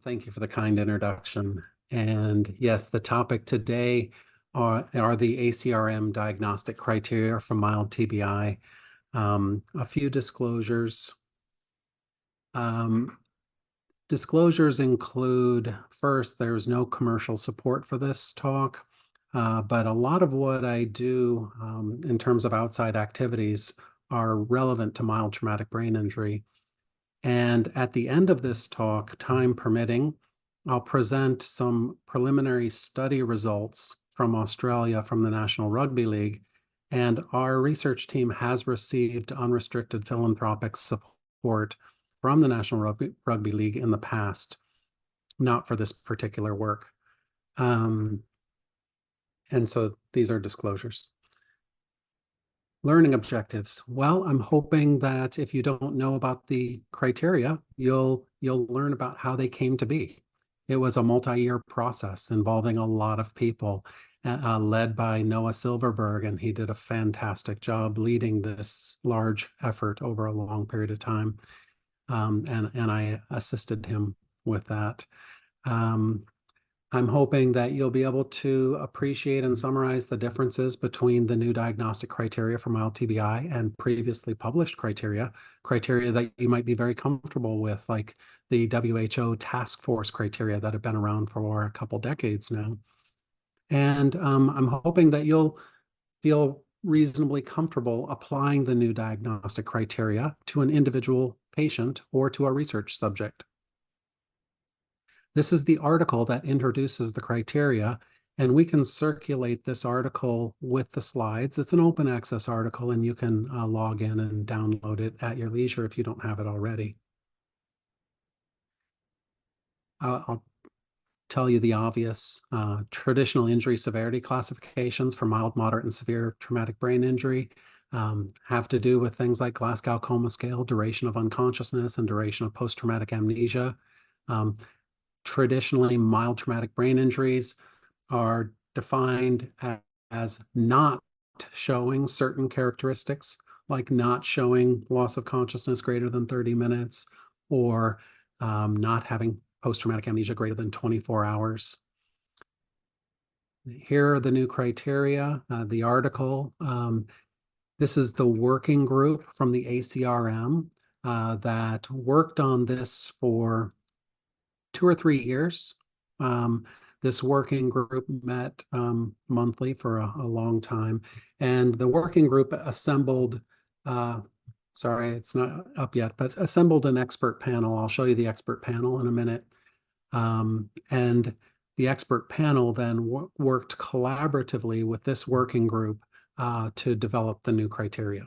Thank you for the kind introduction. And yes, the topic today are the ACRM diagnostic criteria for mild TBI. A few disclosures. Disclosures include, first, there's no commercial support for this talk, but a lot of what I do in terms of outside activities are relevant to mild traumatic brain injury. And at the end of this talk, time permitting, I'll present some preliminary study results from Australia from the National Rugby League. And our research team has received unrestricted philanthropic support from the National Rugby League in the past, not for this particular work. And so these are disclosures. Learning objectives. Well, I'm hoping that if you don't know about the criteria, you'll learn about how they came to be. It was a multi-year process involving a lot of people, led by Noah Silverberg, and he did a fantastic job leading this large effort over a long period of time. And I assisted him with that. I'm hoping that you'll be able to appreciate and summarize the differences between the new diagnostic criteria for mild TBI and previously published criteria that you might be very comfortable with, like the WHO task force criteria that have been around for a couple decades now. And I'm hoping that you'll feel reasonably comfortable applying the new diagnostic criteria to an individual patient or to a research subject. This is the article that introduces the criteria, and we can circulate this article with the slides. It's an open access article, and you can log in and download it at your leisure if you don't have it already. I'll tell you the obvious. Traditional injury severity classifications for mild, moderate, and severe traumatic brain injury have to do with things like Glasgow Coma Scale, duration of unconsciousness, and duration of post-traumatic amnesia. Traditionally, mild traumatic brain injuries are defined as not showing certain characteristics, like not showing loss of consciousness greater than 30 minutes, or not having post-traumatic amnesia greater than 24 hours. Here are the new criteria, the article. This is the working group from the ACRM that worked on this for 2 or 3 years. This working group met monthly for a long time, and the working group assembled, sorry, it's not up yet, but assembled an expert panel. I'll show you the expert panel in a minute. And the expert panel then worked collaboratively with this working group to develop the new criteria.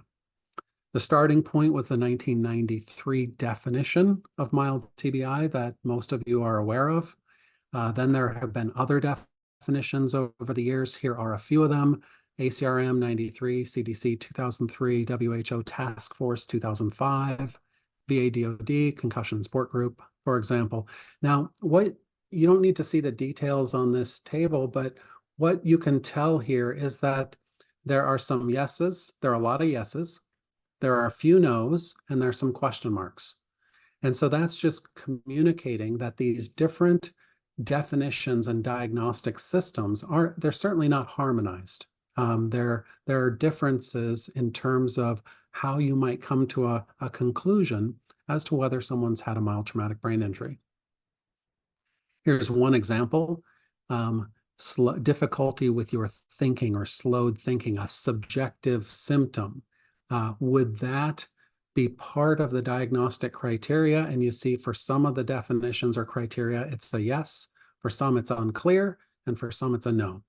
The starting point was the 1993 definition of mild TBI that most of you are aware of. Then there have been other definitions over the years. Here are a few of them: ACRM 93, CDC 2003, WHO Task Force 2005, VA/DoD Concussion Support Group, for example. Now, you don't need to see the details on this table, but what you can tell here is that there are some yeses, there are a lot of yeses, there are a few no's, and there's some question marks. And so that's just communicating that these different definitions and diagnostic systems they're certainly not harmonized. There are differences in terms of how you might come to a conclusion as to whether someone's had a mild traumatic brain injury. Here's one example. Difficulty with your thinking or slowed thinking, a subjective symptom. Would that be part of the diagnostic criteria? And you see for some of the definitions or criteria, it's a yes. For some, it's unclear. And for some, it's a no.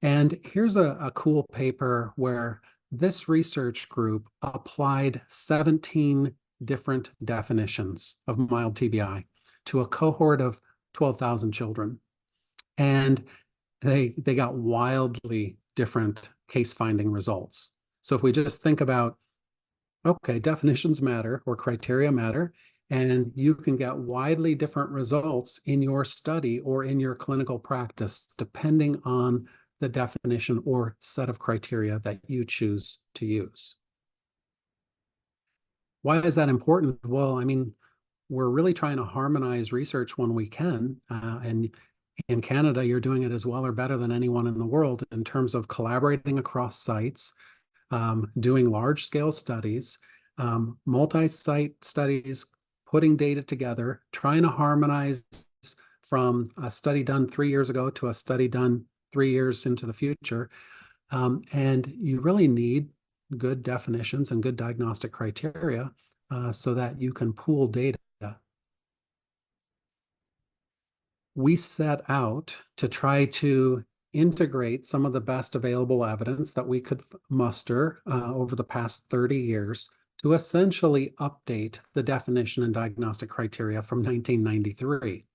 And here's a cool paper where this research group applied 17 different definitions of mild TBI to a cohort of 12,000 children. And they got wildly different case finding results. So if we just think about, okay, definitions matter or criteria matter, and you can get widely different results in your study or in your clinical practice, depending on the definition or set of criteria that you choose to use. Why is that important? Well, I mean, we're really trying to harmonize research when we can. And in Canada, you're doing it as well or better than anyone in the world in terms of collaborating across sites, doing large-scale studies, multi-site studies, putting data together, trying to harmonize from a study done 3 years ago to a study done 3 years into the future. And you really need good definitions and good diagnostic criteria so that you can pool data. We set out to try to integrate some of the best available evidence that we could muster over the past 30 years to essentially update the definition and diagnostic criteria from 1993.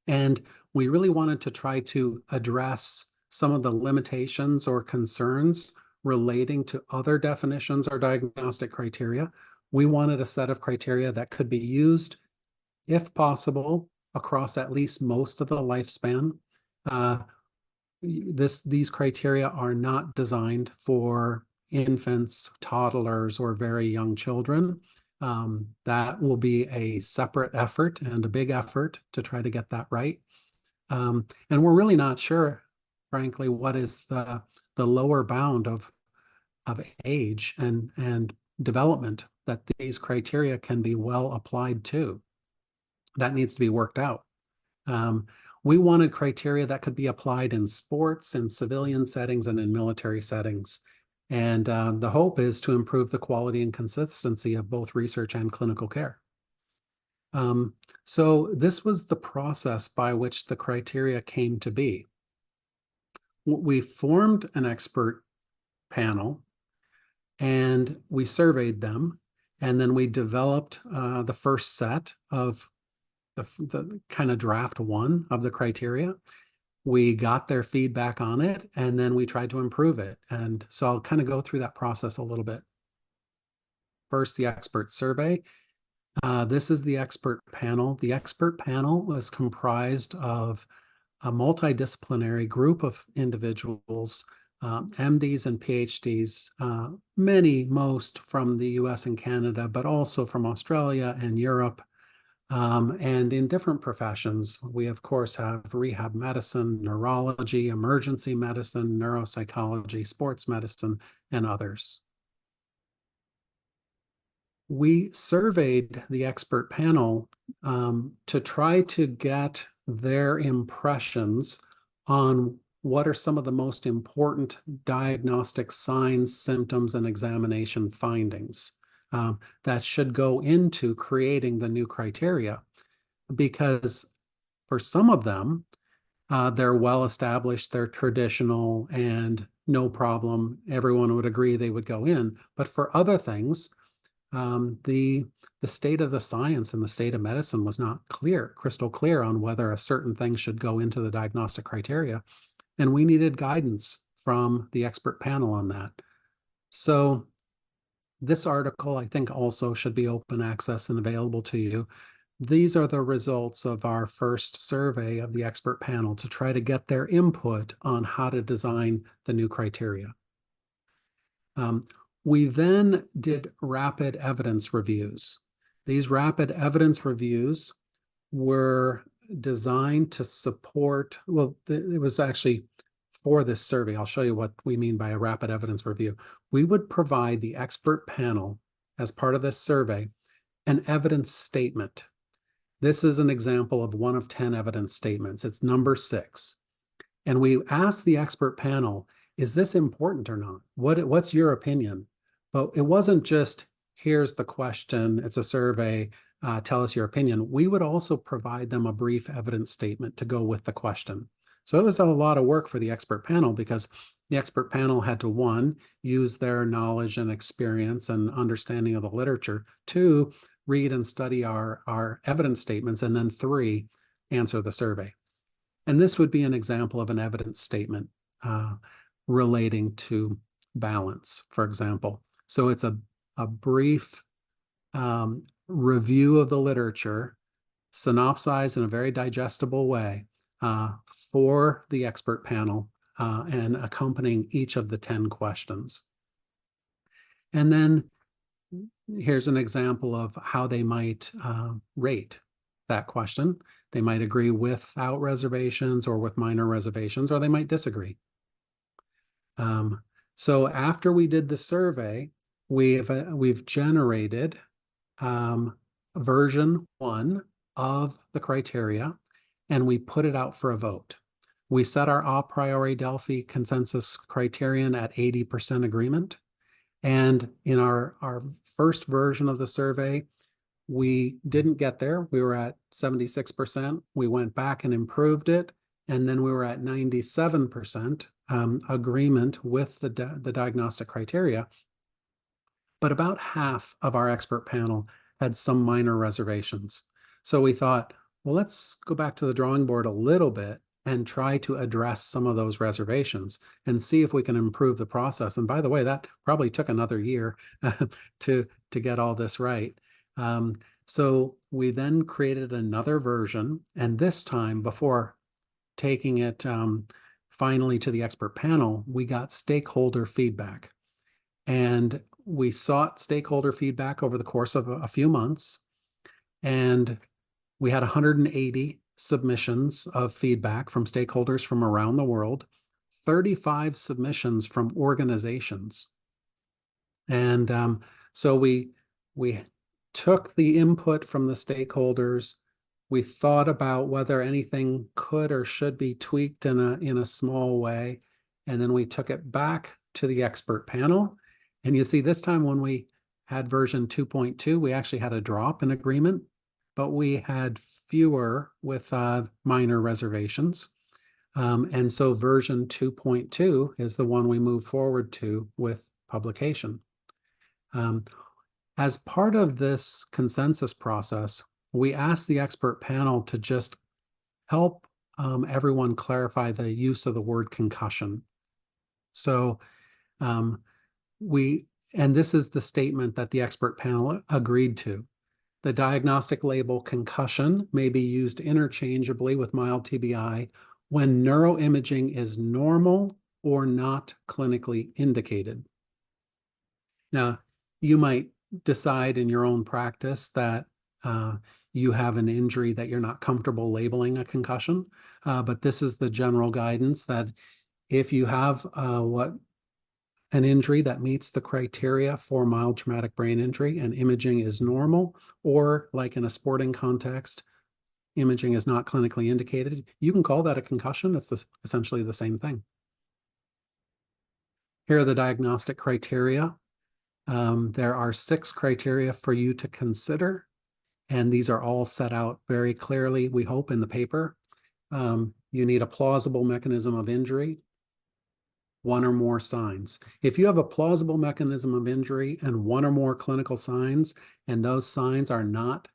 And we really wanted to try to address some of the limitations or concerns relating to other definitions or diagnostic criteria. We wanted a set of criteria that could be used, if possible, across at least most of the lifespan. These criteria are not designed for infants, toddlers, or very young children. That will be a separate effort and a big effort to try to get that right. And we're really not sure, frankly, what is the lower bound of age and development that these criteria can be well applied to. That needs to be worked out. We wanted criteria that could be applied in sports, in civilian settings, and in military settings. And the hope is to improve the quality and consistency of both research and clinical care. So this was the process by which the criteria came to be. We formed an expert panel and we surveyed them, and then we developed the first set of the kind of draft one of the criteria. We got their feedback on it, and then we tried to improve it. And so I'll kind of go through that process a little bit. First, the expert survey. This is the expert panel. The expert panel was comprised of a multidisciplinary group of individuals, MDs and PhDs, most from the US and Canada, but also from Australia and Europe. And in different professions, we of course have rehab medicine, neurology, emergency medicine, neuropsychology, sports medicine, and others. We surveyed the expert panel to try to get their impressions on what are some of the most important diagnostic signs, symptoms, and examination findings that should go into creating the new criteria. Because for some of them, they're well established, they're traditional, and no problem, everyone would agree they would go in. But for other things, the state of the science and the state of medicine was not clear, crystal clear on whether a certain thing should go into the diagnostic criteria. And we needed guidance from the expert panel on that. So this article, I think, also should be open access and available to you. These are the results of our first survey of the expert panel to try to get their input on how to design the new criteria. We then did rapid evidence reviews. These rapid evidence reviews were designed to support, well, it was actually for this survey. I'll show you what we mean by a rapid evidence review. We would provide the expert panel, as part of this survey, an evidence statement. This is an example of one of 10 evidence statements. It's number 6. And we asked the expert panel, is this important or not? What's your opinion? But it wasn't just, here's the question, it's a survey, tell us your opinion. We would also provide them a brief evidence statement to go with the question. So it was a lot of work for the expert panel, because the expert panel had to, 1, use their knowledge and experience and understanding of the literature, 2, read and study our evidence statements, and then 3, answer the survey. And this would be an example of an evidence statement relating to balance, for example. So it's a brief review of the literature, synopsized in a very digestible way for the expert panel and accompanying each of the 10 questions. And then here's an example of how they might rate that question. They might agree without reservations or with minor reservations, or they might disagree. So after we did the survey, we've generated version 1 of the criteria, and we put it out for a vote. We set our a priori Delphi consensus criterion at 80% agreement. And in our first version of the survey, we didn't get there. We were at 76%. We went back and improved it. And then we were at 97% agreement with the diagnostic criteria. But about half of our expert panel had some minor reservations. So we thought, well, let's go back to the drawing board a little bit and try to address some of those reservations and see if we can improve the process. And by the way, that probably took another year to get all this right. So we then created another version, and this time, before taking it finally to the expert panel, we got stakeholder feedback. And we sought stakeholder feedback over the course of a few months, and we had 180 submissions of feedback from stakeholders from around the world, 35 submissions from organizations. And so we took the input from the stakeholders. We thought about whether anything could or should be tweaked in a small way. And then we took it back to the expert panel. And you see, this time when we had version 2.2, we actually had a drop in agreement, but we had fewer with minor reservations. And so version 2.2 is the one we move forward to with publication. As part of this consensus process, we asked the expert panel to just help everyone clarify the use of the word concussion. So and this is the statement that the expert panel agreed to. The diagnostic label concussion may be used interchangeably with mild TBI when neuroimaging is normal or not clinically indicated. Now, you might decide in your own practice that you have an injury that you're not comfortable labeling a concussion, but this is the general guidance that if you have an injury that meets the criteria for mild traumatic brain injury and imaging is normal, or like in a sporting context, imaging is not clinically indicated, you can call that a concussion. It's essentially the same thing. Here are the diagnostic criteria. There are 6 criteria for you to consider, and these are all set out very clearly, we hope, in the paper. You need a plausible mechanism of injury, 1 or more signs. If you have a plausible mechanism of injury and 1 or more clinical signs, and those signs are not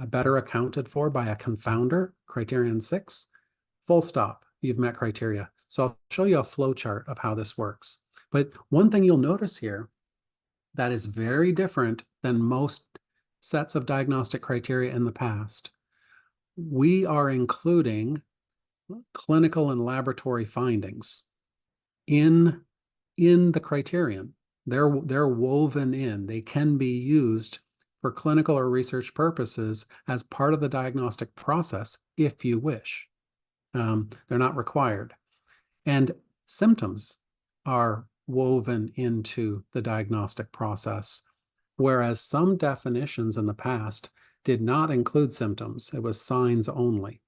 better accounted for by a confounder, criterion 6, full stop, you've met criteria. So I'll show you a flow chart of how this works. But one thing you'll notice here that is very different than most sets of diagnostic criteria in the past. We are including clinical and laboratory findings in the criterion. They're woven in. They can be used for clinical or research purposes as part of the diagnostic process if you wish. They're not required. And symptoms are woven into the diagnostic process, whereas some definitions in the past did not include symptoms. It was signs only.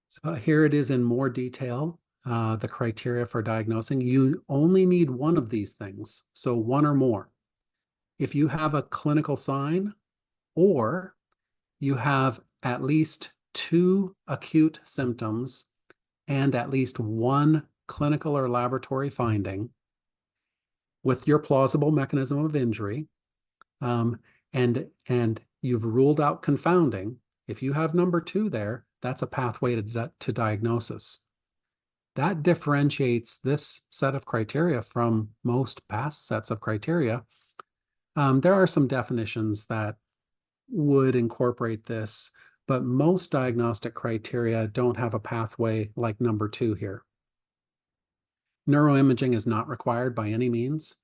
So here it is in more detail, the criteria for diagnosing. You only need 1 of these things, so 1 or more. If you have a clinical sign, or you have at least 2 acute symptoms and at least 1 clinical or laboratory finding with your plausible mechanism of injury, and you've ruled out confounding, if you have number 2 there, that's a pathway to diagnosis. That differentiates this set of criteria from most past sets of criteria. There are some definitions that would incorporate this, but most diagnostic criteria don't have a pathway like number 2 here. Neuroimaging is not required by any means.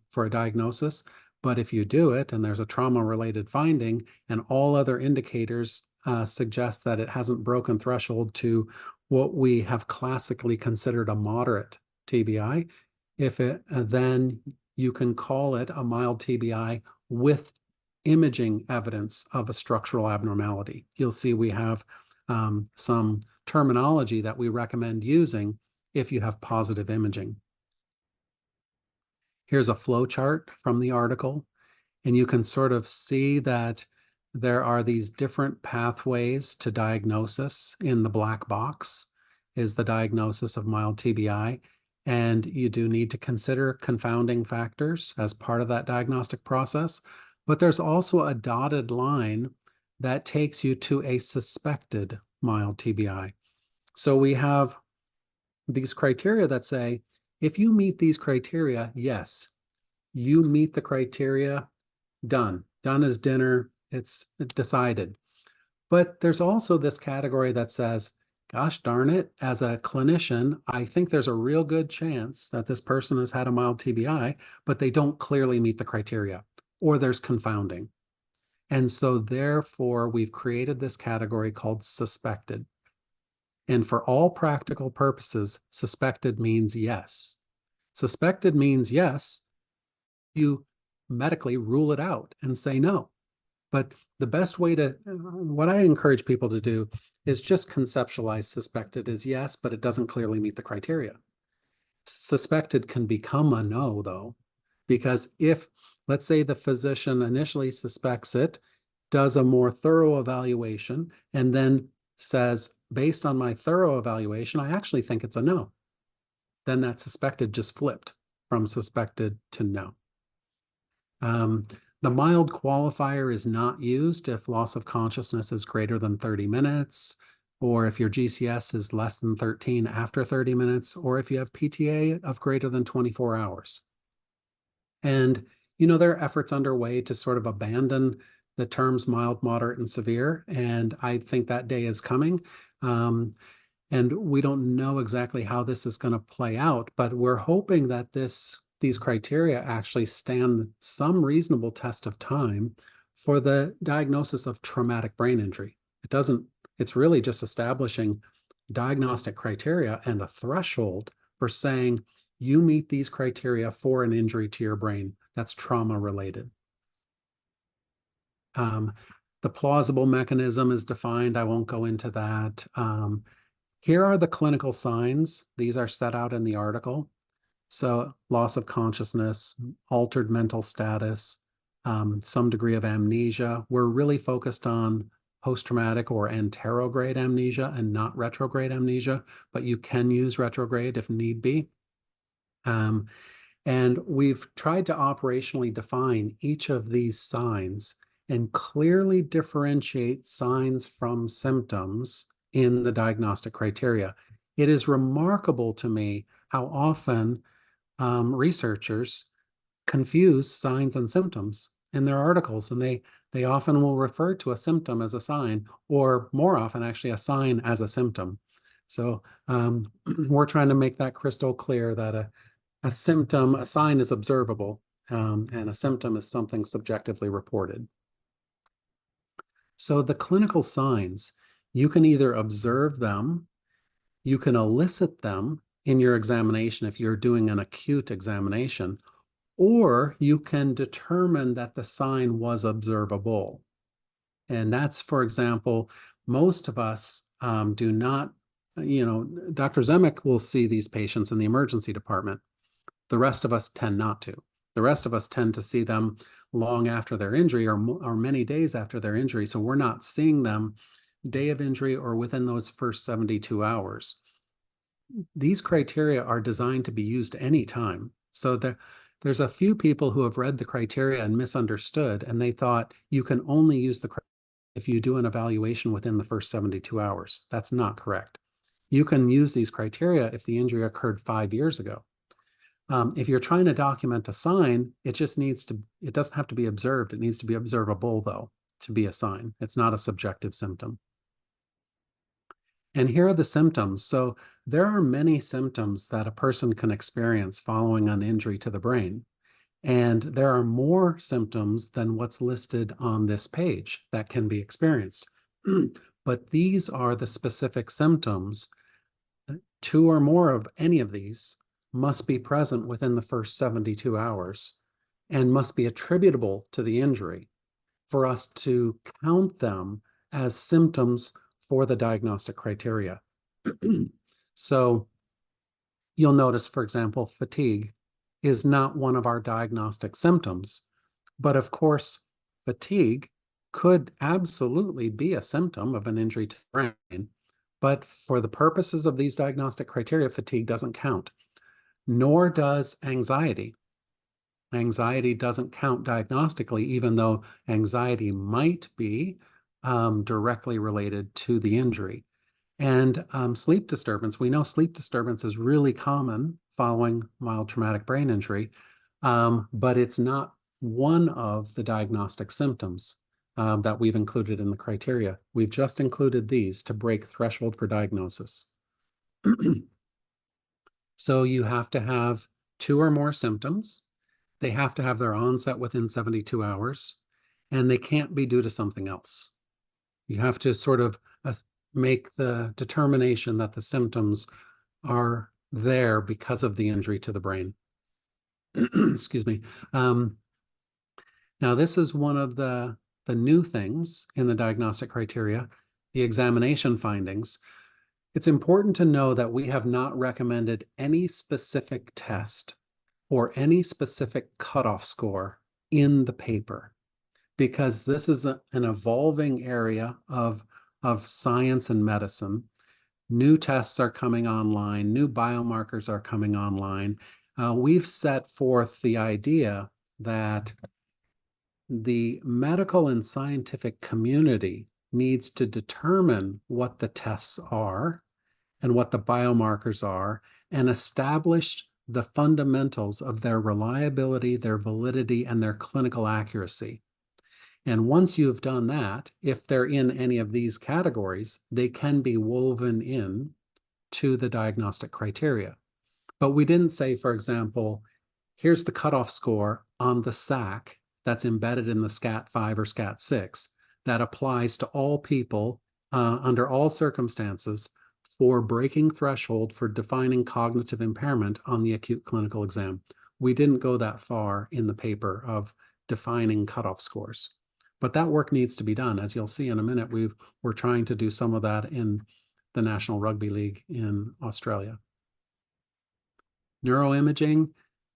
for a diagnosis. But if you do it and there's a trauma-related finding and all other indicators suggest that it hasn't broken threshold to what we have classically considered a moderate TBI, then you can call it a mild TBI with imaging evidence of a structural abnormality. You'll see we have some terminology that we recommend using if you have positive imaging. Here's a flow chart from the article, and you can sort of see that there are these different pathways to diagnosis. In the black box is the diagnosis of mild TBI, and you do need to consider confounding factors as part of that diagnostic process. But there's also a dotted line that takes you to a suspected mild TBI. So we have these criteria that say, if you meet these criteria, yes, you meet the criteria, done. Done as dinner, it's decided. But there's also this category that says, gosh darn it, as a clinician, I think there's a real good chance that this person has had a mild TBI, but they don't clearly meet the criteria, or there's confounding. And so therefore, we've created this category called suspected. And for all practical purposes, suspected means yes. Suspected means yes, you medically rule it out and say no. But the best way to, what I encourage people to do is just conceptualize suspected as yes, but it doesn't clearly meet the criteria. Suspected can become a no, though, because if, let's say, the physician initially suspects it, does a more thorough evaluation, and then says, based on my thorough evaluation, I actually think it's a no, then that suspected just flipped from suspected to no. The mild qualifier is not used if loss of consciousness is greater than 30 minutes, or if your GCS is less than 13 after 30 minutes, or if you have PTA of greater than 24 hours. And, you know, there are efforts underway to sort of abandon the terms mild, moderate, and severe, and I think that day is coming. And we don't know exactly how this is going to play out, but we're hoping that these criteria actually stand some reasonable test of time for the diagnosis of traumatic brain injury. It's really just establishing diagnostic criteria and a threshold for saying you meet these criteria for an injury to your brain that's trauma related. The plausible mechanism is defined. I won't go into that. Here are the clinical signs. These are set out in the article. So loss of consciousness, altered mental status, some degree of amnesia. We're really focused on post-traumatic or anterograde amnesia and not retrograde amnesia, but you can use retrograde if need be. And we've tried to operationally define each of these signs and clearly differentiate signs from symptoms in the diagnostic criteria. It is remarkable to me how often researchers confuse signs and symptoms in their articles, and they often will refer to a symptom as a sign, or more often actually a sign as a symptom. So we're trying to make that crystal clear that a sign is observable, and a symptom is something subjectively reported. So the clinical signs, you can either observe them, you can elicit them in your examination if you're doing an acute examination, or you can determine that the sign was observable. And that's, for example, most of us do not, Dr. Zemek will see these patients in the emergency department. The rest of us tend not to. The rest of us tend to see them long after their injury or many days after their injury. So we're not seeing them day of injury or within those first 72 hours. These criteria are designed to be used anytime. So there's a few people who have read the criteria and misunderstood, and they thought you can only use the criteria if you do an evaluation within the first 72 hours. That's not correct. You can use these criteria if the injury occurred 5 years ago. If you're trying to document a sign, it doesn't have to be observed. It needs to be observable, though, to be a sign. It's not a subjective symptom. And here are the symptoms. So there are many symptoms that a person can experience following an injury to the brain. And there are more symptoms than what's listed on this page that can be experienced. But these are the specific symptoms. 2 or more of any of these must be present within the first 72 hours and must be attributable to the injury for us to count them as symptoms for the diagnostic criteria. So you'll notice, for example, fatigue is not one of our diagnostic symptoms, but of course, fatigue could absolutely be a symptom of an injury to the brain. But for the purposes of these diagnostic criteria, fatigue doesn't count, nor does anxiety. Anxiety doesn't count diagnostically, even though anxiety might be directly related to the injury. And sleep disturbance, we know sleep disturbance is really common following mild traumatic brain injury, but it's not one of the diagnostic symptoms that we've included in the criteria. We've just included these to break threshold for diagnosis. So you have to have 2 or more symptoms. They have to have their onset within 72 hours, and they can't be due to something else. You have to sort of make the determination that the symptoms are there because of the injury to the brain. Excuse me. Now, this is one of the new things in the diagnostic criteria, the examination findings. It's important to know that we have not recommended any specific test or any specific cutoff score in the paper, because this is an evolving area of science and medicine. New tests are coming online, new biomarkers are coming online. We've set forth the idea that the medical and scientific community needs to determine what the tests are and what the biomarkers are, and establish the fundamentals of their reliability, their validity, and their clinical accuracy. And once you've done that, if they're in any of these categories, they can be woven in to the diagnostic criteria. But we didn't say, for example, here's the cutoff score on the SAC that's embedded in the SCAT-5 or SCAT-6 that applies to all people under all circumstances for breaking threshold for defining cognitive impairment on the acute clinical exam. We didn't go that far in the paper of defining cutoff scores. But that work needs to be done. As you'll see in a minute, we're trying to do some of that in the National Rugby League in Australia. Neuroimaging,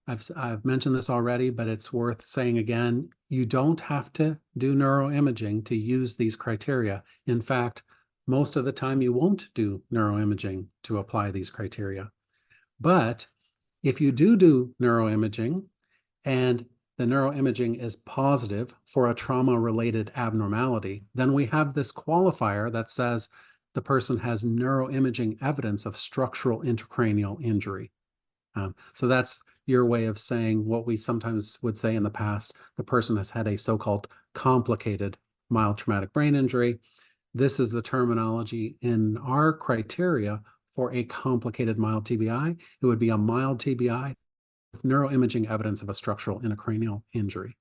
I've mentioned this already, but it's worth saying again, you don't have to do neuroimaging to use these criteria. In fact, most of the time you won't do neuroimaging to apply these criteria. But if you do neuroimaging and the neuroimaging is positive for a trauma-related abnormality, then we have this qualifier that says the person has neuroimaging evidence of structural intracranial injury. So that's your way of saying what we sometimes would say in the past, the person has had a so-called complicated mild traumatic brain injury. This is the terminology in our criteria for a complicated mild TBI. It would be a mild TBI with neuroimaging evidence of a structural intracranial injury.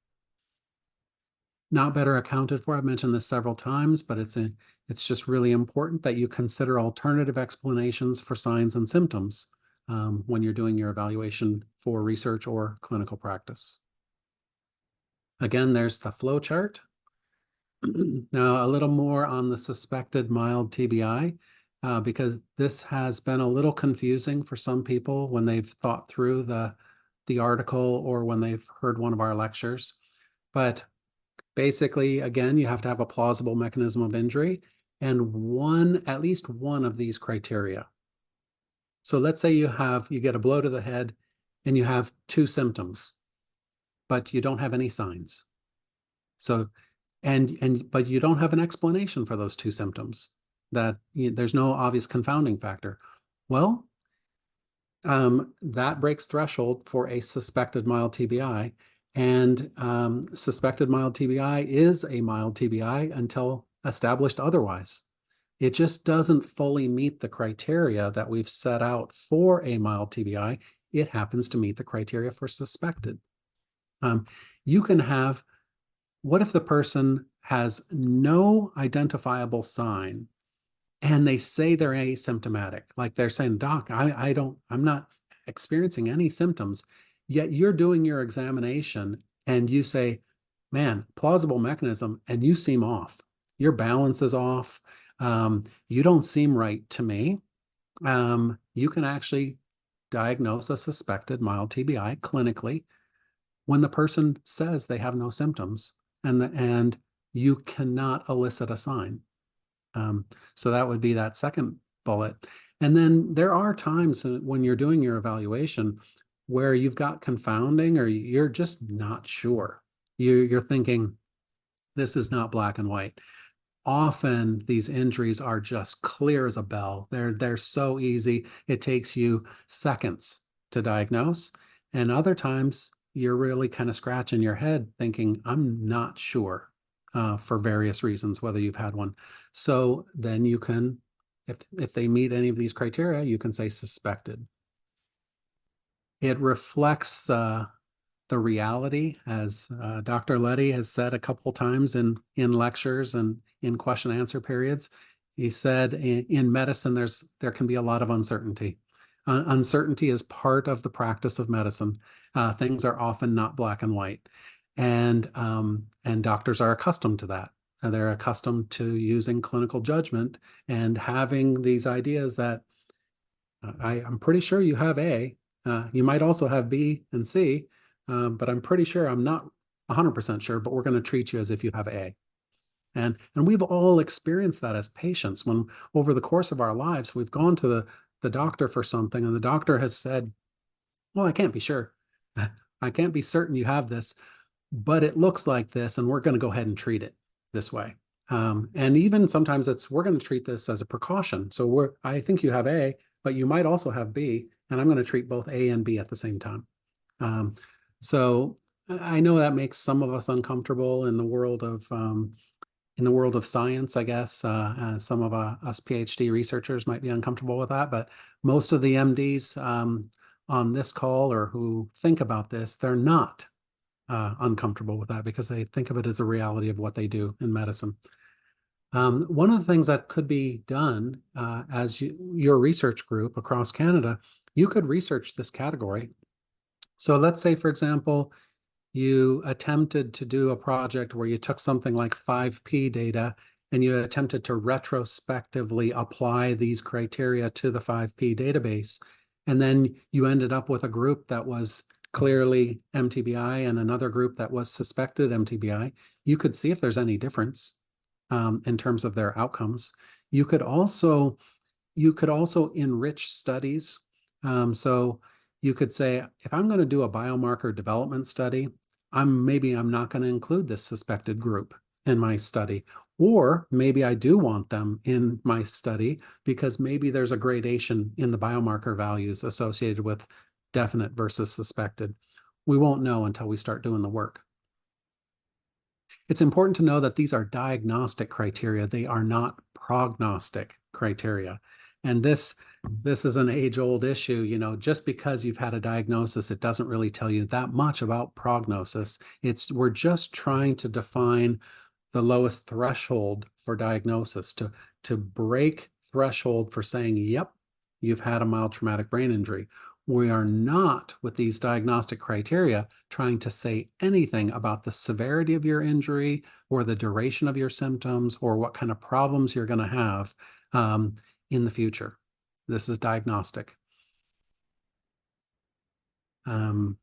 Not better accounted for. I've mentioned this several times, but it's just really important that you consider alternative explanations for signs and symptoms when you're doing your evaluation for research or clinical practice. Again, there's the flow chart. Now, a little more on the suspected mild TBI, because this has been a little confusing for some people when they've thought through the article or when they've heard one of our lectures. But basically, again, you have to have a plausible mechanism of injury and at least one of these criteria. So let's say you get a blow to the head and you have 2 symptoms, but you don't have any signs. So, but you don't have an explanation for those 2 symptoms, there's no obvious confounding factor. Well, that breaks threshold for a suspected mild TBI, and suspected mild TBI is a mild TBI until established otherwise. It just doesn't fully meet the criteria that we've set out for a mild TBI. It happens to meet the criteria for suspected. You can have, what if the person has no identifiable sign and they say they're asymptomatic? Like they're saying, Doc, I'm not experiencing any symptoms, yet you're doing your examination and you say, man, plausible mechanism, and you seem off. Your balance is off. You don't seem right to me. You can actually diagnose a suspected mild TBI clinically when the person says they have no symptoms, and you cannot elicit a sign. So that would be that second bullet. And then there are times when you're doing your evaluation where you've got confounding or you're just not sure. You're thinking, this is not black and white. Often these injuries are just clear as a bell. They're so easy. It takes you seconds to diagnose. And other times you're really kind of scratching your head thinking, I'm not sure, for various reasons, whether you've had one. So then you can, if they meet any of these criteria, you can say suspected. It reflects the reality, as Dr. Letty has said a couple times in lectures and in question answer periods. He said in medicine, there can be a lot of uncertainty. Uncertainty is part of the practice of medicine. Things are often not black and white, and doctors are accustomed to that. They're accustomed to using clinical judgment and having these ideas that I'm pretty sure you have A. You might also have B and C, but I'm pretty sure, I'm not 100% sure, but we're going to treat you as if you have A. And we've all experienced that as patients when over the course of our lives, we've gone to the doctor for something and the doctor has said, well, I can't be sure. I can't be certain you have this, but it looks like this, and we're going to go ahead and treat it this way. And even sometimes we're going to treat this as a precaution. So I think you have A, but you might also have B, and I'm going to treat both A and B at the same time. So I know that makes some of us uncomfortable in the world of science, I guess. Some of us PhD researchers might be uncomfortable with that, but most of the MDs on this call or who think about this, they're not uncomfortable with that because they think of it as a reality of what they do in medicine. One of the things that could be done as your research group across Canada, you could research this category. So let's say, for example, you attempted to do a project where you took something like 5P data and you attempted to retrospectively apply these criteria to the 5P database. And then you ended up with a group that was clearly MTBI and another group that was suspected MTBI. You could see if there's any difference in terms of their outcomes. You could also enrich studies. So you could say, if I'm going to do a biomarker development study, maybe I'm not going to include this suspected group in my study. Or maybe I do want them in my study because maybe there's a gradation in the biomarker values associated with definite versus suspected. We won't know until we start doing the work. It's important to know that these are diagnostic criteria. They are not prognostic criteria. And this is an age-old issue. You know, just because you've had a diagnosis, it doesn't really tell you that much about prognosis. We're just trying to define the lowest threshold for diagnosis, to break threshold for saying, yep, you've had a mild traumatic brain injury. We are not, with these diagnostic criteria, trying to say anything about the severity of your injury or the duration of your symptoms or what kind of problems you're going to have in the future. This is diagnostic. I've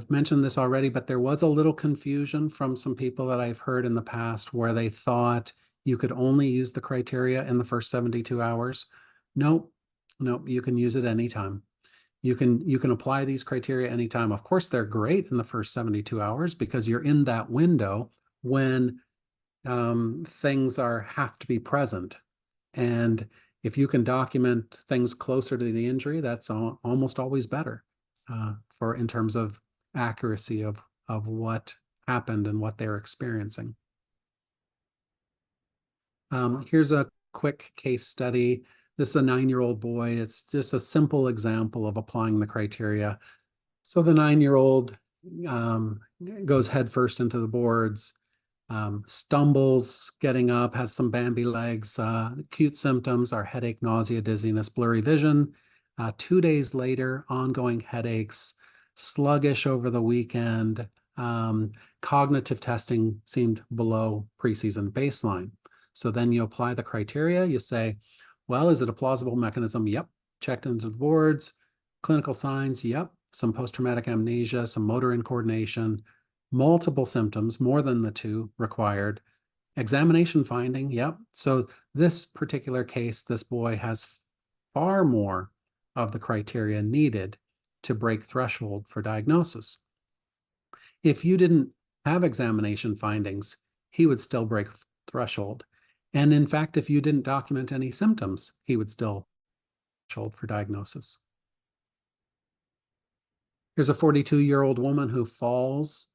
mentioned this already, but there was a little confusion from some people that I've heard in the past where they thought you could only use the criteria in the first 72 hours. Nope, you can use it anytime. You can apply these criteria anytime. Of course, they're great in the first 72 hours because you're in that window when things have to be present. And if you can document things closer to the injury, that's almost always better in terms of accuracy of what happened and what they're experiencing. Here's a quick case study. This is a 9-year-old boy. It's just a simple example of applying the criteria. So the 9-year-old goes headfirst into the boards, stumbles getting up, has some Bambi legs. Acute symptoms are headache, nausea, dizziness, blurry vision. 2 days later, ongoing headaches, sluggish over the weekend. Cognitive testing seemed below preseason baseline. So then you apply the criteria. You say, well, is it a plausible mechanism? Yep. Checked into the boards. Clinical signs? Yep. Some post-traumatic amnesia, some motor incoordination, multiple symptoms, more than the 2 required. Examination finding, yep. So this particular case, this boy has far more of the criteria needed to break threshold for diagnosis. If you didn't have examination findings, he would still break threshold. And in fact, if you didn't document any symptoms, he would still threshold for diagnosis. Here's a 42-year-old woman who falls.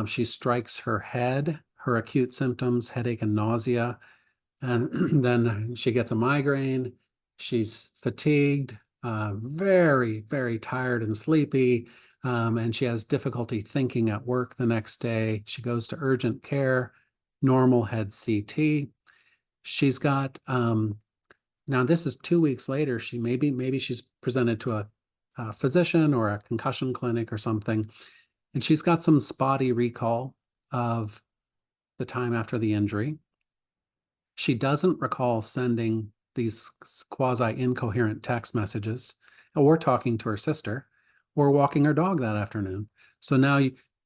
She strikes her head, her acute symptoms, headache and nausea. And then she gets a migraine. She's fatigued, very, very tired and sleepy. And she has difficulty thinking at work the next day. She goes to urgent care, normal head CT. She's got, now this is 2 weeks later. Maybe she's presented to a physician or a concussion clinic or something, and she's got some spotty recall of the time after the injury. She doesn't recall sending these quasi-incoherent text messages or talking to her sister or walking her dog that afternoon. So now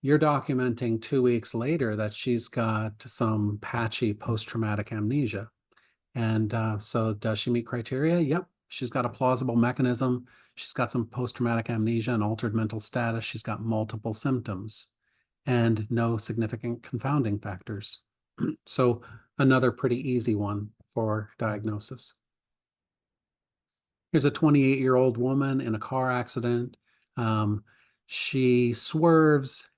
you're documenting 2 weeks later that she's got some patchy post-traumatic amnesia. And so does she meet criteria? Yep. She's got a plausible mechanism. She's got some post-traumatic amnesia and altered mental status. She's got multiple symptoms and no significant confounding factors. So another pretty easy one for diagnosis. Here's a 28-year-old woman in a car accident. She swerves,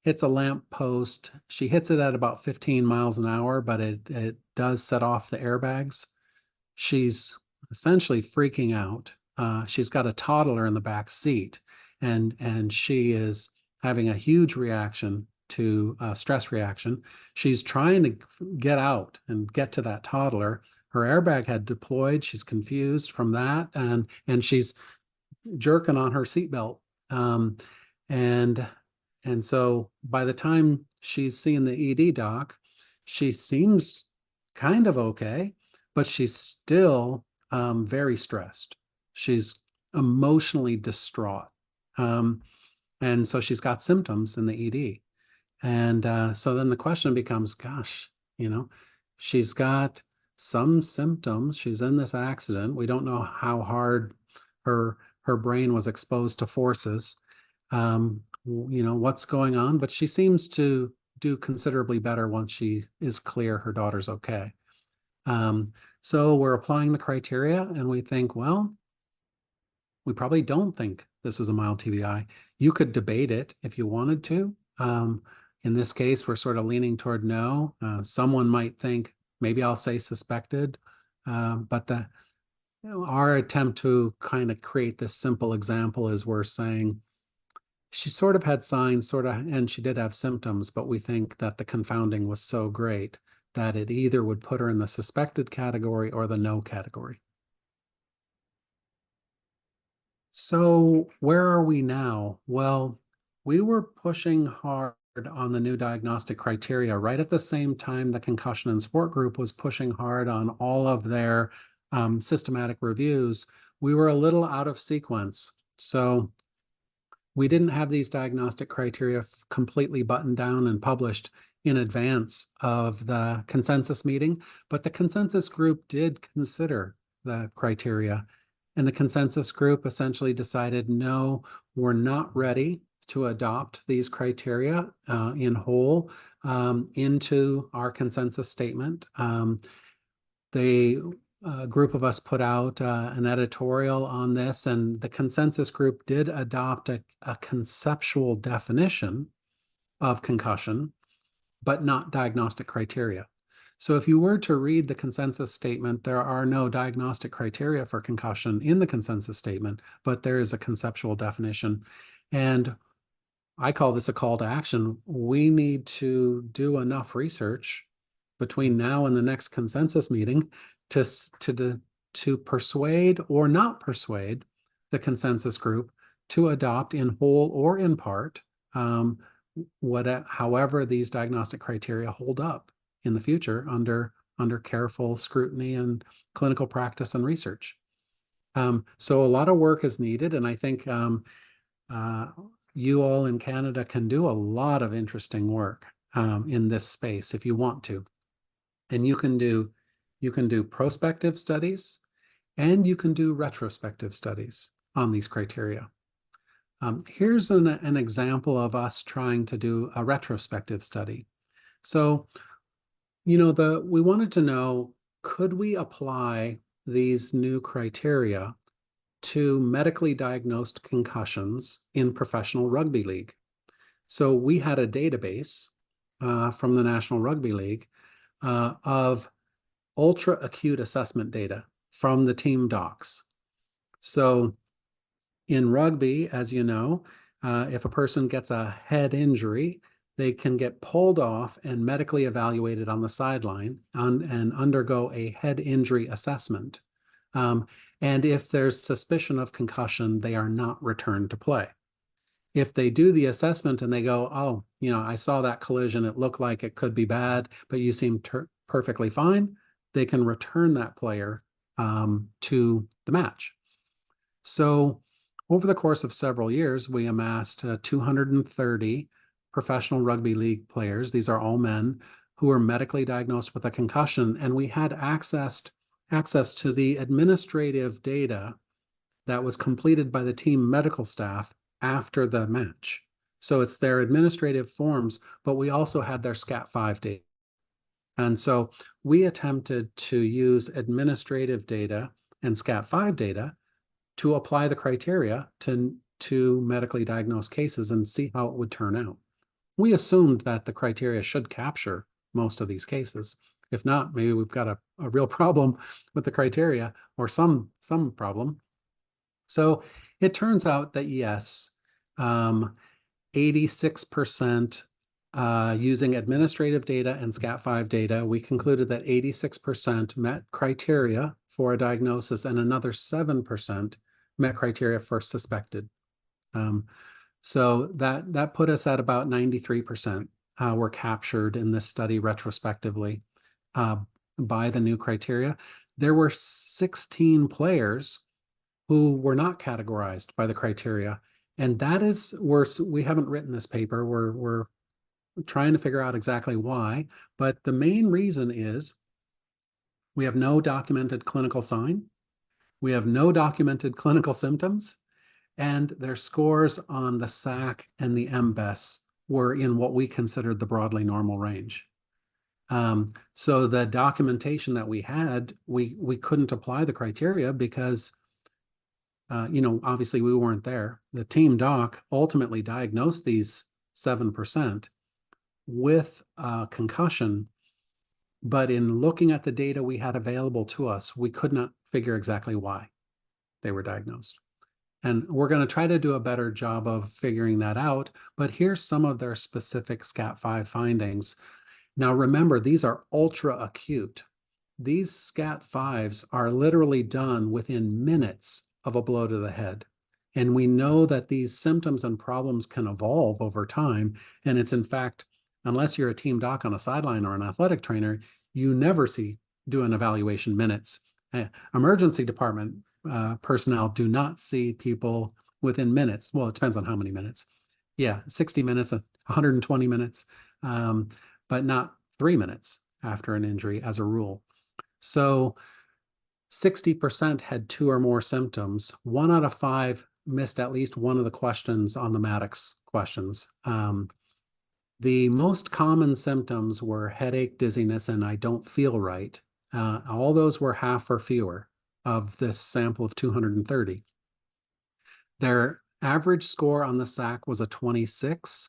hits a lamp post. She hits it at about 15 miles an hour, but it does set off the airbags. She's essentially freaking out. She's got a toddler in the back seat, and she is having a huge reaction to stress reaction. She's trying to get out and get to that toddler. Her airbag had deployed. She's confused from that, and she's jerking on her seatbelt. And so by the time she's seeing the ED doc, she seems kind of okay, but she's still very stressed. She's emotionally distraught. And so she's got symptoms in the ED. And so then the question becomes, gosh, she's got some symptoms. She's in this accident. We don't know how hard her brain was exposed to forces. What's going on, but she seems to do considerably better once she is clear her daughter's okay. So we're applying the criteria and we think, well, we probably don't think this was a mild TBI. You could debate it if you wanted to. In this case, we're sort of leaning toward no. Someone might think, maybe I'll say suspected, but our attempt to kind of create this simple example is we're saying, she sort of had signs, and she did have symptoms, but we think that the confounding was so great that it either would put her in the suspected category or the no category. So where are we now? Well, we were pushing hard on the new diagnostic criteria right at the same time the concussion and sport group was pushing hard on all of their systematic reviews. We were a little out of sequence. So we didn't have these diagnostic criteria completely buttoned down and published in advance of the consensus meeting, but the consensus group did consider the criteria. And the consensus group essentially decided, no, we're not ready to adopt these criteria in whole into our consensus statement. A group of us put out an editorial on this, and the consensus group did adopt a conceptual definition of concussion, but not diagnostic criteria. So if you were to read the consensus statement, there are no diagnostic criteria for concussion in the consensus statement, but there is a conceptual definition. And I call this a call to action. We need to do enough research between now and the next consensus meeting to, to persuade or not persuade the consensus group to adopt in whole or in part however these diagnostic criteria hold up in the future under careful scrutiny and clinical practice and research. So a lot of work is needed, and I think you all in Canada can do a lot of interesting work in this space if you want to. And you can do prospective studies and you can do retrospective studies on these criteria. Here's an example of us trying to do a retrospective study. So, we wanted to know, could we apply these new criteria to medically diagnosed concussions in professional rugby league? So we had a database from the National Rugby League of ultra acute assessment data from the team docs. So in rugby, as you know, if a person gets a head injury, they can get pulled off and medically evaluated on the sideline and undergo a head injury assessment. And if there's suspicion of concussion, they are not returned to play. If they do the assessment and they go, oh, I saw that collision, it looked like it could be bad, but you seem perfectly fine, they can return that player to the match. So over the course of several years, we amassed 230 professional rugby league players. These are all men who were medically diagnosed with a concussion, and we had access to the administrative data that was completed by the team medical staff after the match. So it's their administrative forms, but we also had their SCAT-5 data. And so we attempted to use administrative data and SCAT-5 data to apply the criteria to medically diagnosed cases and see how it would turn out. We assumed that the criteria should capture most of these cases. If not, maybe we've got a real problem with the criteria or some problem. So it turns out that yes, 86% using administrative data and SCAT-5 data, we concluded that 86% met criteria for a diagnosis and another 7% met criteria for suspected. So that put us at about 93% were captured in this study retrospectively by the new criteria. There were 16 players who were not categorized by the criteria. And that is worse. We haven't written this paper. We're trying to figure out exactly why. But the main reason is we have no documented clinical sign. We have no documented clinical symptoms. And their scores on the SAC and the MBES were in what we considered the broadly normal range. So the documentation that we had, we couldn't apply the criteria because obviously we weren't there. The team doc ultimately diagnosed these 7% with concussion, but in looking at the data we had available to us, we could not figure exactly why they were diagnosed. And we're going to try to do a better job of figuring that out, but here's some of their specific SCAT-5 findings. Now remember, these are ultra acute. These SCAT-5s are literally done within minutes of a blow to the head. And we know that these symptoms and problems can evolve over time. And it's in fact, unless you're a team doc on a sideline or an athletic trainer, you never do an evaluation minutes. Emergency department personnel do not see people within minutes. Well, it depends on how many minutes. Yeah, 60 minutes, 120 minutes, but not 3 minutes after an injury as a rule. So 60% had 2 or more symptoms. 1 out of 5 missed at least one of the questions on the Maddox questions. The most common symptoms were headache, dizziness, and I don't feel right. All those were half or fewer of this sample of 230. Their average score on the SAC was a 26.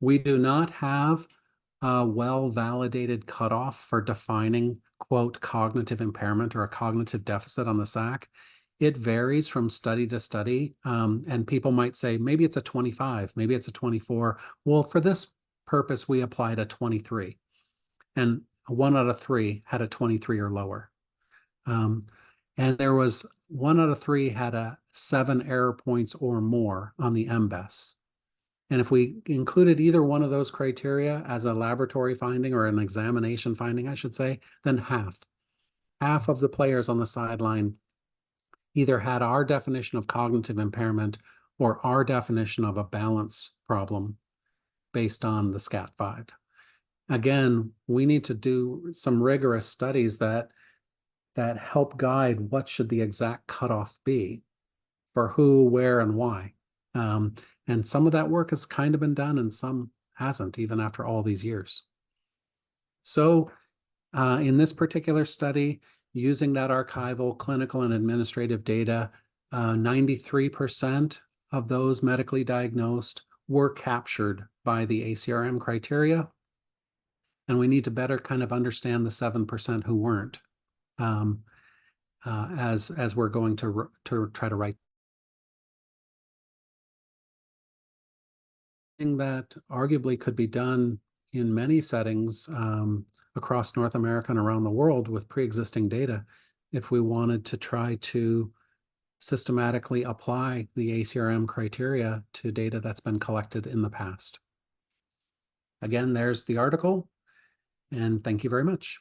We do not have a well-validated cutoff for defining, quote, cognitive impairment or a cognitive deficit on the SAC. It varies from study to study, and people might say, maybe it's a 25, maybe it's a 24. Well, for this purpose, we applied a 23, and 1 out of 3 had a 23 or lower. And there was 1 out of 3 had a 7 error points or more on the MBES. And if we included either one of those criteria as a laboratory finding or an examination finding, I should say, then half of the players on the sideline either had our definition of cognitive impairment or our definition of a balance problem based on the SCAT-5. Again, we need to do some rigorous studies that help guide what should the exact cutoff be for who, where, and why. And some of that work has kind of been done and some hasn't, even after all these years. So in this particular study, using that archival, clinical, and administrative data, 93% of those medically diagnosed were captured by the ACRM criteria. And we need to better kind of understand the 7% who weren't, as we're going to try to write. That arguably could be done in many settings across North America and around the world with pre-existing data if we wanted to try to systematically apply the ACRM criteria to data that's been collected in the past. Again, there's the article, and thank you very much.